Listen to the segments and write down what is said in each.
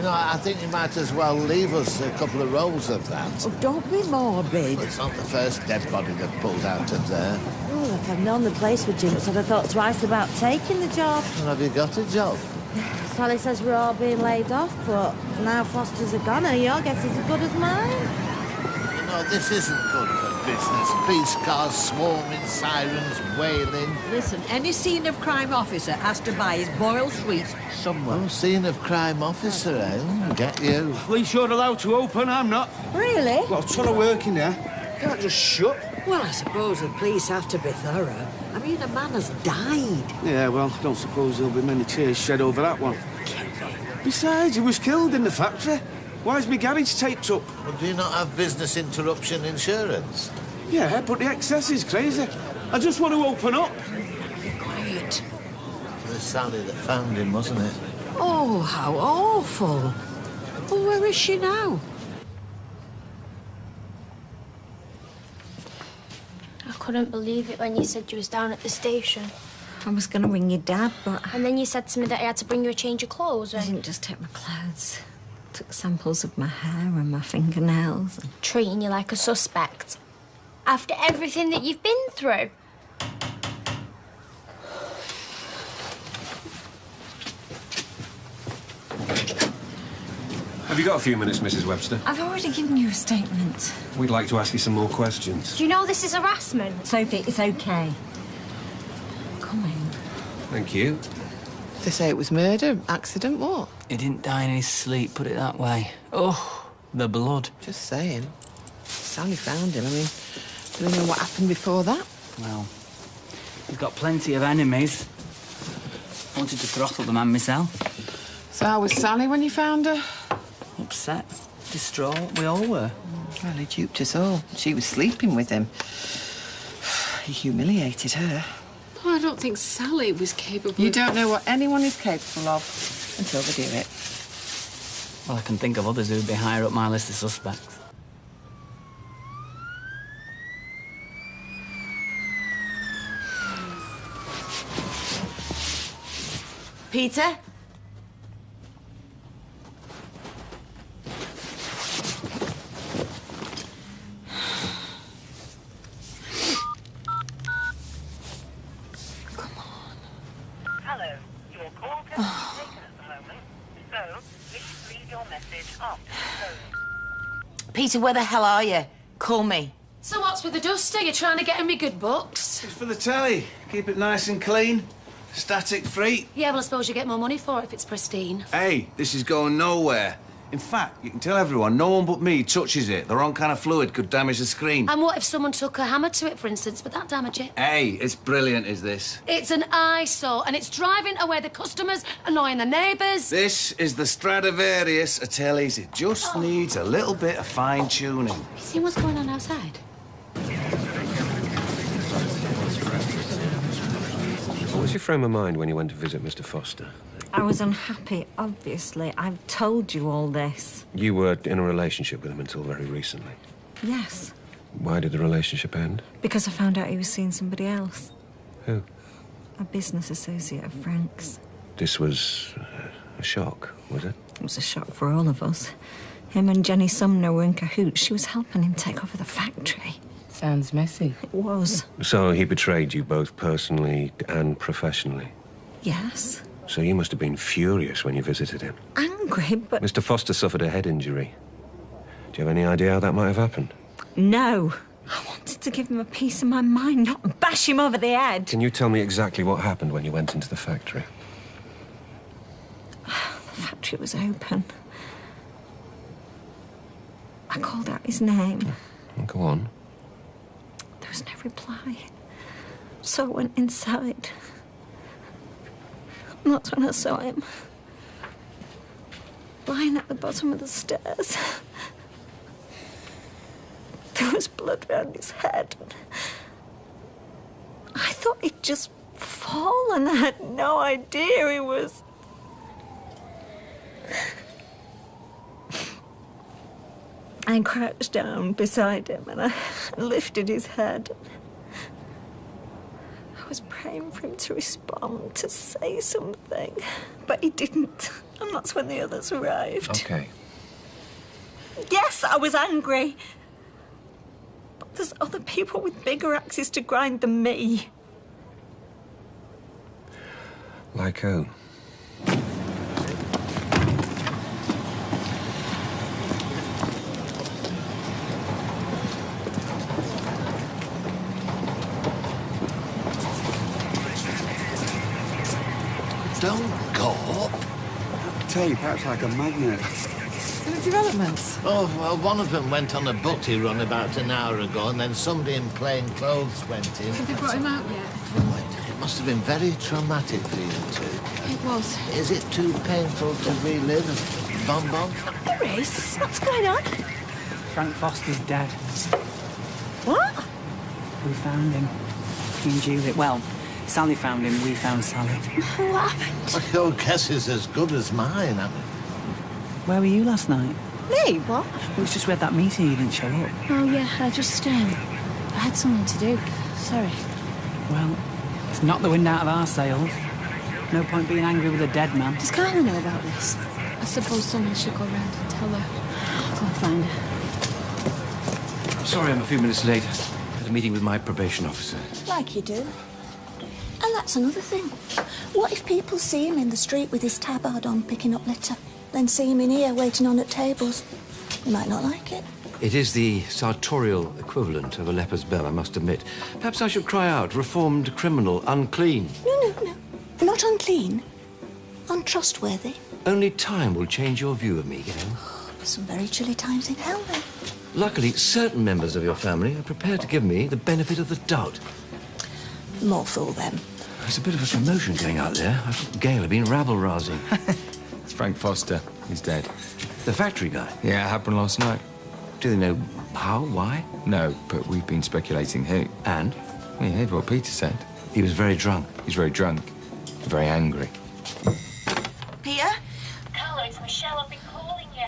know, I think you might as well leave us a couple of rolls of that. Oh, don't be morbid. It's not the first dead body they've pulled out of there. Oh, if I'd known the place were jinxed, I'd have thought twice about taking the job. Well, have you got a job? Sally says we're all being laid off, but now Foster's a goner. Your guess is as good as mine. You know, this isn't good for business. Police cars swarming, sirens wailing. Listen, any scene of crime officer has to buy his boiled sweets somewhere. Oh, scene of crime officer, eh? Get you. Police you're allowed to open, I'm not. Really? Got a ton of work in there. Can't just shut. Well, I suppose the police have to be thorough. I mean, a man has died. Yeah, well, don't suppose there'll be many tears shed over that one. Besides, he was killed in the factory. Why's my garage taped up? Well, do you not have business interruption insurance? Yeah, but the excess is crazy. I just want to open up. Be quiet. It was Sally that found him, wasn't it? Oh, how awful. Well, where is she now? I couldn't believe it when you said you was down at the station. I was going to ring your dad, but... And then you said to me that I had to bring you a change of clothes. I didn't just take my clothes. Took samples of my hair and my fingernails. And... Treating you like a suspect. After everything that you've been through. Have you got a few minutes, Mrs. Webster? I've already given you a statement. We'd like to ask you some more questions. Do you know this is harassment? Sophie, it's okay. Come in. Thank you. They say it was murder, accident, what? He didn't die in his sleep, put it that way. Oh, the blood. Just saying. Sally found him. I mean, do we know what happened before that? Well, he's got plenty of enemies. I wanted to throttle the man myself. So how was Sally when you found her? Upset, distraught, we all were. Well, he duped us all. She was sleeping with him. He humiliated her. Oh, I don't think Sally was capable You of... don't know what anyone is capable of until they do it. Well, I can think of others who'd be higher up my list of suspects. Peter? Hello. Your call can be taken at the moment, so please leave your message after the tone. Peter, where the hell are you? Call me. So what's with the dust? Are you trying to get in me good books? It's for the telly. Keep it nice and clean. Static free. Yeah, well, I suppose you get more money for it if it's pristine. Hey, this is going nowhere. In fact, you can tell everyone no one but me touches it. The wrong kind of fluid could damage the screen. And what if someone took a hammer to it, for instance? Would that damage it? Hey, it's brilliant, is this? It's an eyesore, and it's driving away the customers, annoying the neighbours. This is the Stradivarius of tellies. It just needs a little bit of fine-tuning. You see what's going on outside? What was your frame of mind when you went to visit Mr. Foster? I was unhappy, obviously. I've told you all this. You were in a relationship with him until very recently. Yes. Why did the relationship end? Because I found out he was seeing somebody else. Who? A business associate of Frank's. This was a shock, was it? It was a shock for all of us. Him and Jenny Sumner were in cahoots. She was helping him take over the factory. Sounds messy. It was. So he betrayed you both personally and professionally? Yes. So you must have been furious when you visited him. Angry, but... Mr. Foster suffered a head injury. Do you have any idea how that might have happened? No. I wanted to give him a piece of my mind, not bash him over the head. Can you tell me exactly what happened when you went into the factory? The factory was open. I called out his name. Go on. There was no reply. So I went inside. And that's when I saw him. Lying at the bottom of the stairs. There was blood round his head. I thought he'd just fallen. I had no idea he was... I crouched down beside him and I lifted his head. I was praying. time for him to respond, to say something. But he didn't. And that's when the others arrived. Okay. Yes, I was angry. But there's other people with bigger axes to grind than me. Like who? Don't go up. Tape acts like a magnet. The developments. Oh, well, one of them went on a butty run about an hour ago, and then somebody in plain clothes went in. Have they brought him out yet? Oh, it must have been very traumatic for you two. It was. Is it too painful to relive, Bon? Maurice, what's going on? Frank Foster's dead. What? We found him. Me and Juliet. Well, Sally found him, we found Sally. What happened? Well, your guess is as good as mine. Where were you last night? Me? What? It was just we had that meeting, you didn't show up. Oh, yeah, I had something to do. Sorry. Well, it's not the wind out of our sails. No point being angry with a dead man. Does Carla know about this? I suppose someone should go round and tell her. I'll go and find her. Sorry I'm a few minutes late. Had a meeting with my probation officer. Like you do. And that's another thing. What if people see him in the street with his tabard on picking up litter, then see him in here waiting on at tables? They might not like it. It is the sartorial equivalent of a leper's bell, I must admit. Perhaps I should cry out, reformed criminal, unclean. No. Not unclean. Untrustworthy. Only time will change your view of me, Gail. There's some very chilly times in hell, then. Luckily, certain members of your family are prepared to give me the benefit of the doubt. More fool them. There's a bit of a commotion going out there. I thought Gail had been rabble-rousing. It's Frank Foster. He's dead. The factory guy? Yeah, it happened last night. Do they know how, why? No, but we've been speculating who. And? You heard what Peter said. He was very drunk. He's very drunk. Very angry. Peter? Carla, it's Michelle. I've been calling you.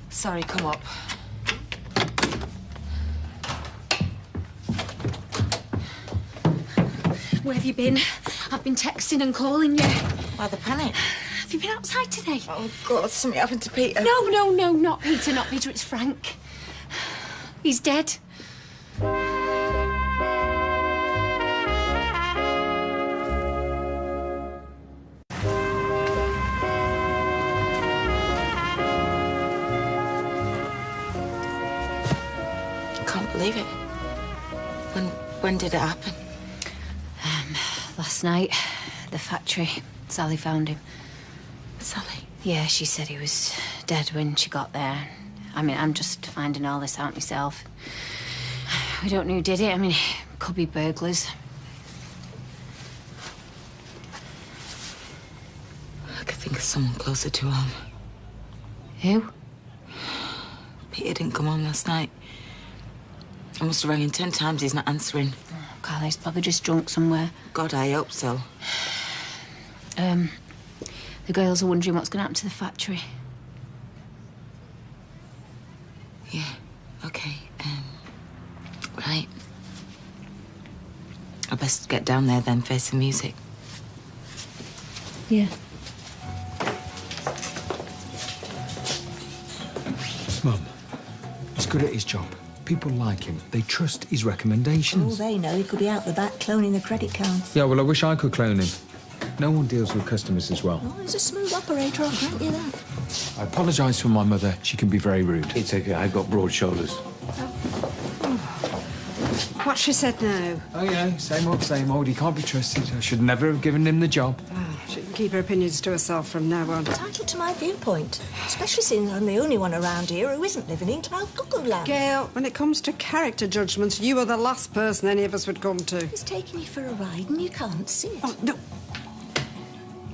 Sorry, come up. Where have you been? I've been texting and calling you. Why the panic? Have you been outside today? Oh, God, something happened to Peter. No, not Peter, not Peter. It's Frank. He's dead. Can't believe it. When did it happen? Last night, the factory. Sally found him. Sally? Yeah, she said he was dead when she got there. I mean, I'm just finding all this out myself. We don't know who did it. I mean, it could be burglars. I could think of someone closer to home. Who? Peter didn't come home last night. I must have rang him 10 times. He's not answering. Oh, God, he's probably just drunk somewhere. God, I hope so. The girls are wondering what's going to happen to the factory. Yeah, OK. Right. I best get down there then, face the music. Yeah. Mum, he's good at his job. People like him. They trust his recommendations. Oh, they know he could be out the back cloning the credit cards. Yeah, well, I wish I could clone him. No one deals with customers as well. Oh, he's a smooth operator, I'll grant you that. I apologise for my mother. She can be very rude. It's okay. I've got broad shoulders. What she said now? Oh, yeah, same old. He can't be trusted. I should never have given him the job. She can keep her opinions to herself from now on. Entitled to my viewpoint, especially since I'm the only one around here who isn't living in cloud cuckoo land. Gail, when it comes to character judgments, you are the last person any of us would come to. He's taking you for a ride and you can't see it. Oh, no.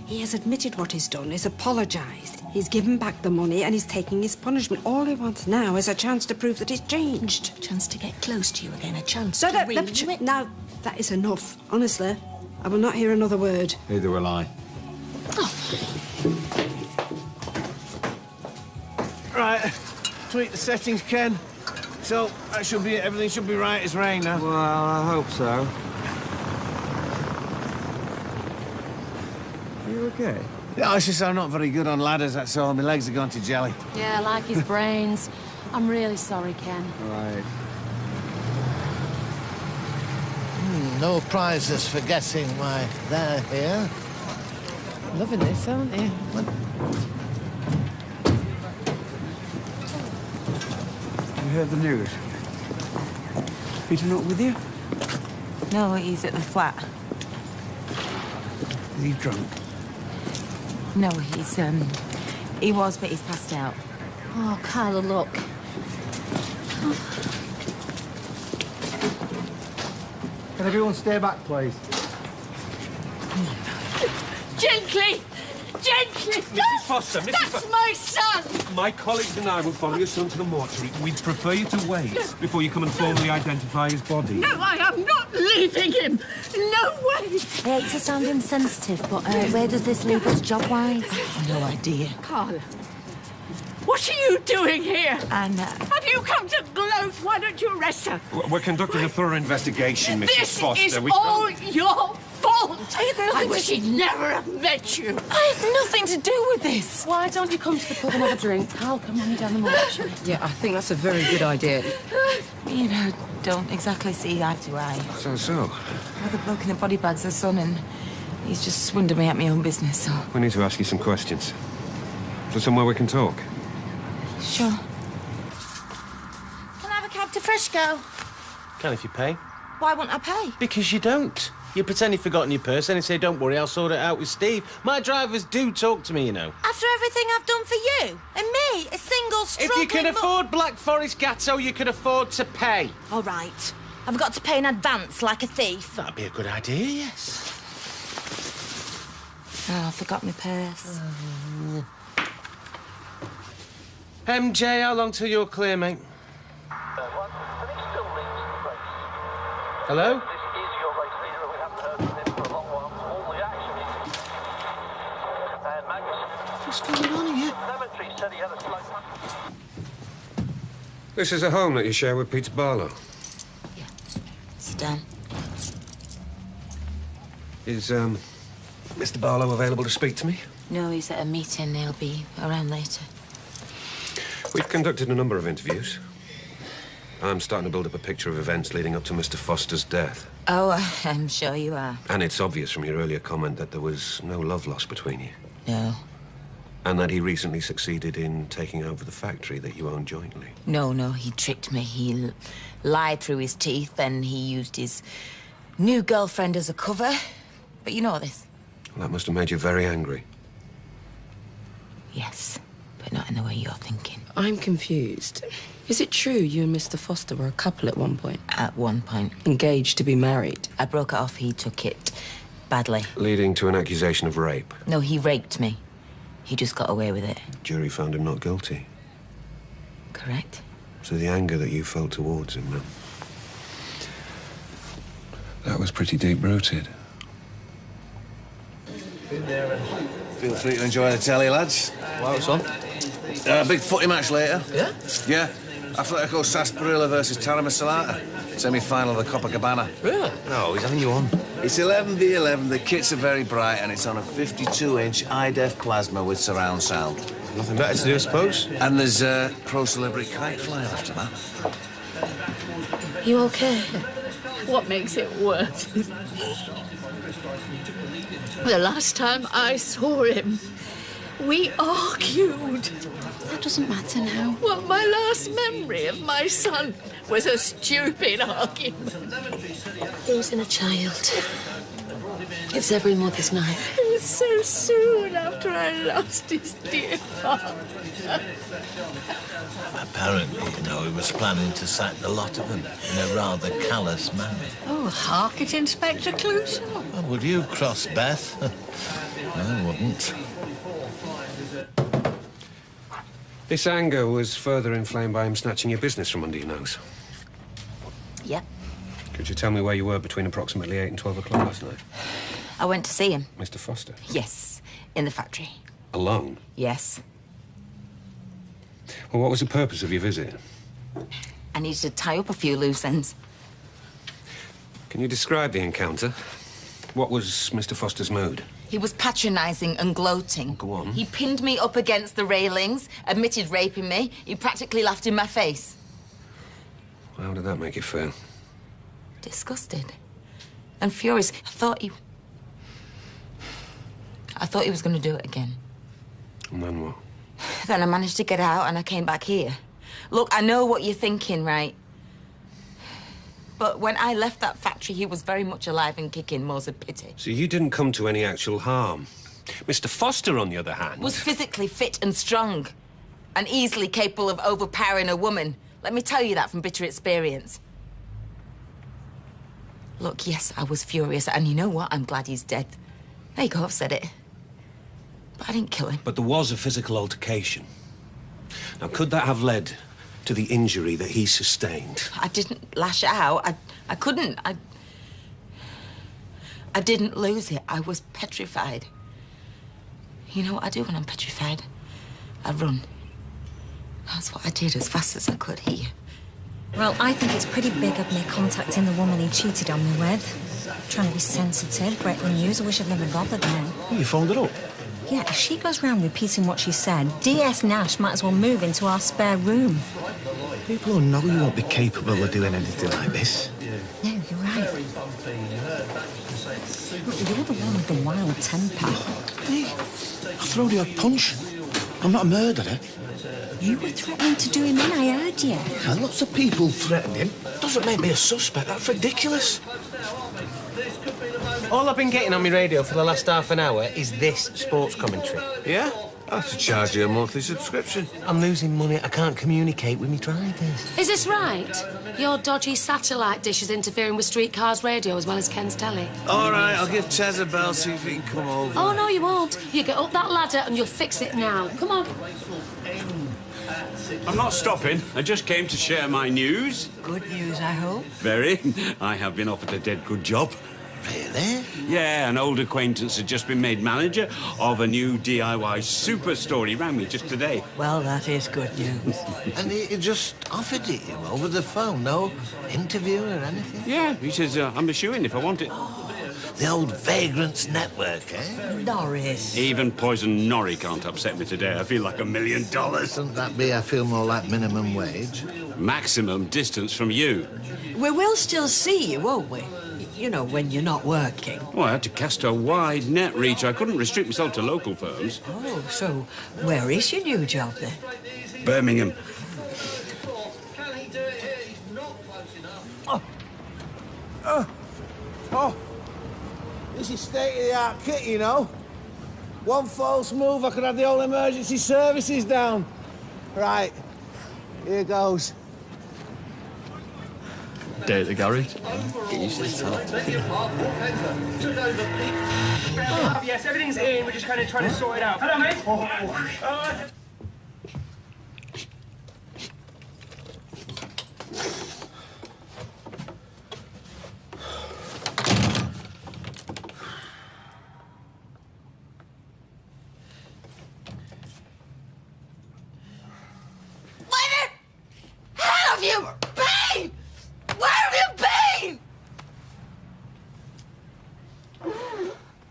He has admitted what he's done. He's apologised. He's given back the money and he's taking his punishment. All he wants now is a chance to prove that he's changed. A chance to get close to you again, a chance So to read. now, that is enough. Honestly, I will not hear another word. Neither will I. Right, tweak the settings, Ken. So, everything should be right as rain now. Well, I hope so. You okay? Yeah, it's just I'm not very good on ladders, that's all. My legs have gone to jelly. Yeah, like his brains. I'm really sorry, Ken. Right. No prizes for guessing why they're here. Loving this, aren't they? You heard the news? Peter not with you? No, he's at the flat. Is he drunk? No, he's, he was, but he's passed out. Oh, Carla, look. Can everyone stay back, please? Gently! Gently! Mrs. Foster, Mrs. That's my son! My colleagues and I will follow your son to the mortuary. We'd prefer you to wait before you come and formally identify his body. No, I am not leaving him! No way! I hate to sound insensitive, but where does this leave us job-wise? No idea. Carla, what are you doing here? Anna. Have you come to gloat? Why don't you arrest her? We're conducting a thorough investigation, Mrs. This Foster. is all your fault! I wish he'd never have met you. I have nothing to do with this. Why don't you come to the pub and have a drink? I'll come on you down the mortuary. Yeah, I think that's a very good idea. Me and her don't exactly see eye to eye. So? Well, the bloke in the body bag's her son, and he's just swindled me at my own business, so... We need to ask you some questions. Is there somewhere we can talk? Sure. Can I have a cab to Frisco? Can if you pay. Why won't I pay? Because you don't. You pretend you've forgotten your purse and you say, don't worry, I'll sort it out with Steve. My drivers do talk to me, you know. After everything I've done for you and me, a single struggling... If you can afford Black Forest Gatto, you can afford to pay. All right. I've got to pay in advance like a thief. That'd be a good idea, yes. Oh, I forgot my purse. MJ, how long till you're clear, mate? Hello? What's going on here? This is a home that you share with Peter Barlow. Yeah. Sit down. Is, Mr. Barlow available to speak to me? No, he's at a meeting. He'll be around later. We've conducted a number of interviews. I'm starting to build up a picture of events leading up to Mr. Foster's death. Oh, I'm sure you are. And it's obvious from your earlier comment that there was no love lost between you. No. And that he recently succeeded in taking over the factory that you own jointly. No, he tricked me. He lied through his teeth, and he used his new girlfriend as a cover. But you know this. Well, that must have made you very angry. Yes, but not in the way you're thinking. I'm confused. Is it true you and Mr. Foster were a couple at one point? At one point. Engaged to be married? I broke it off. He took it badly. Leading to an accusation of rape. No, he raped me. He just got away with it. Jury found him not guilty. Correct. So the anger that you felt towards him, that was pretty deep-rooted. Feel free to enjoy the telly, lads. Wow, it's on. Big footy match later. Yeah? Yeah. Atletico Sarsaparilla versus Tarama Salata. Semi-final of the Copacabana. Really? No, he's having you on. It's 11v11. The kits are very bright, and it's on a 52-inch high-def plasma with surround sound. Nothing better to do, I suppose. And there's pro-celebrity kite flying after that. You okay? What makes it worse is the last time I saw him, we argued. That doesn't matter now. Well, my last memory of my son was a stupid argument. Losing a child. It's every mother's night. It was so soon after I lost his dear father. Apparently, he was planning to sack the lot of them in a rather callous manner. Oh, hark it, Inspector Clouseau. Well, would you cross Beth? I wouldn't. This anger was further inflamed by him snatching your business from under your nose. Yep. Could you tell me where you were between approximately 8 and 12 o'clock last night? I went to see him. Mr. Foster? Yes, in the factory. Alone? Yes. Well, what was the purpose of your visit? I needed to tie up a few loose ends. Can you describe the encounter? What was Mr. Foster's mood? He was patronising and gloating. Go on. He pinned me up against the railings, admitted raping me. He practically laughed in my face. How did that make you feel? Disgusted. And furious. I thought he was going to do it again. And then what? Then I managed to get out and I came back here. Look, I know what you're thinking, right? But when I left that factory, he was very much alive and kicking, more's a pity. So you didn't come to any actual harm. Mr. Foster, on the other hand... was physically fit and strong and easily capable of overpowering a woman. Let me tell you that from bitter experience. Look, yes, I was furious, and you know what? I'm glad he's dead. There you go, I've said it. But I didn't kill him. But there was a physical altercation. Now, could that have led to the injury that he sustained? I didn't lash out. I couldn't. I didn't lose it. I was petrified. You know what I do when I'm petrified? I run. That's what I did as fast as I could here. Well, I think it's pretty big of me contacting the woman he cheated on me with. Trying to be sensitive, break the news. I wish I'd never bothered then. You phoned her up? Yeah, if she goes round repeating what she said, DS Nash might as well move into our spare room. People who know you won't be capable of doing anything like this. No, you're right. Look, you're the one with the wild temper. Me? I throwed you a punch. I'm not a murderer. You were threatening to do him in, I heard you. And lots of people threatened him. Doesn't make me a suspect. That's ridiculous. All I've been getting on my radio for the last half an hour is this sports commentary. Yeah? I have to charge you a monthly subscription. I'm losing money. I can't communicate with me drivers. Is this right? Your dodgy satellite dish is interfering with Streetcar's radio as well as Ken's telly. All right, I'll give Tez a bell, see if he can come over. Oh, no, you won't. You get up that ladder and you'll fix it now. Come on. I'm not stopping. I just came to share my news. Good news, I hope. Very. I have been offered a dead good job. Really? Yeah, an old acquaintance had just been made manager of a new DIY superstore. He rang me just today. Well, that is good news. And he just offered it you over the phone, no interview or anything? Yeah, he says I'm a shoo-in if I want it. The old Vagrants Network, eh? Norris. Even Poison Norrie can't upset me today. I feel like $1 million. Shouldn't that be, I feel more like minimum wage? Maximum distance from you. We will still see you, won't we? You know, when you're not working. Well, I had to cast a wide net, Rita. I couldn't restrict myself to local firms. Oh, so where is your new job, then? Birmingham. Oh, this is state-of-the-art kit, you know. One false move, I could have the whole emergency services down. Right, here goes. Day at the garage. Yes, everything's in. We're just kind of trying to sort it out. Hello, mate. Where the hell have you been? Where have you been?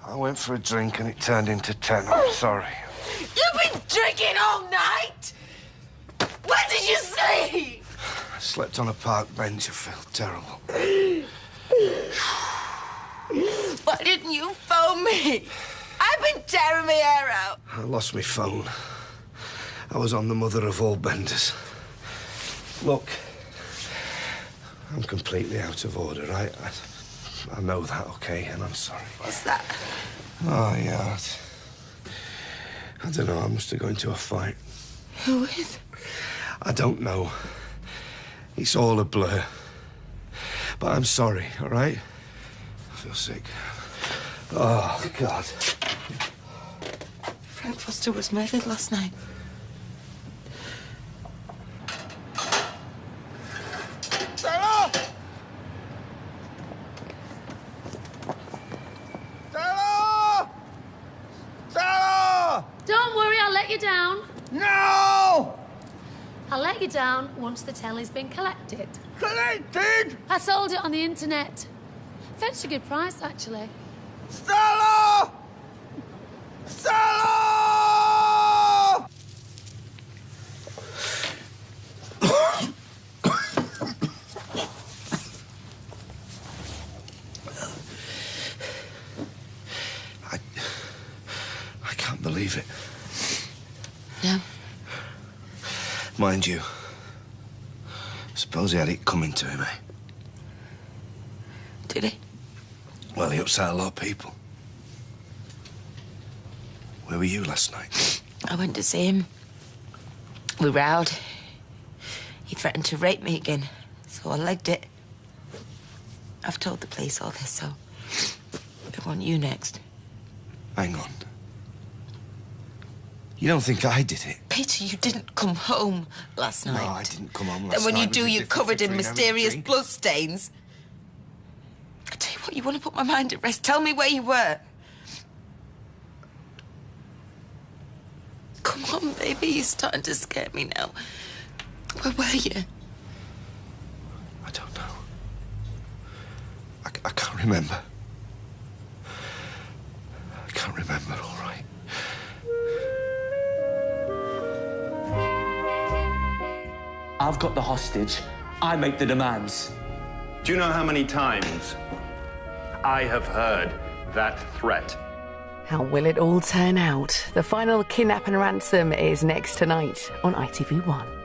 I went for a drink and it turned into 10. I'm sorry. You've been drinking all night? Where did you sleep? I slept on a park bench. I felt terrible. Why didn't you phone me? I've been tearing my hair out. I lost my phone. I was on the mother of all benders. Look, I'm completely out of order, right? I know that, okay, and I'm sorry. What's that? Oh, yeah. I don't know, I must have got into a fight. Who with? I don't know. It's all a blur. But I'm sorry, all right? I feel sick. Oh, God. Frank Foster was murdered last night. Stella! Stella! Stella! Don't worry, I'll let you down. No! I'll let you down once the telly's been collected. Collected? I sold it on the internet. Fetched a good price, actually. Stella! Stella! I can't believe it. No. Mind you, suppose he had it coming to him, eh? Did he? Well, he upset a lot of people. Where were you last night? I went to see him. We rowed. He threatened to rape me again, so I legged it. I've told the police all this, so I want you next. Hang on. You don't think I did it? Peter, you didn't come home last night. No, I didn't come home last night. Then when you There's do, a you're difference covered in between having a mysterious drink. blood stains. I tell you what, you want to put my mind at rest. Tell me where you were. Come on, baby, you're starting to scare me now. Where were you? I don't know. I can't remember. I can't remember, all right. I've got the hostage. I make the demands. Do you know how many times I have heard that threat? How will it all turn out? The final kidnap and ransom is next tonight on ITV1.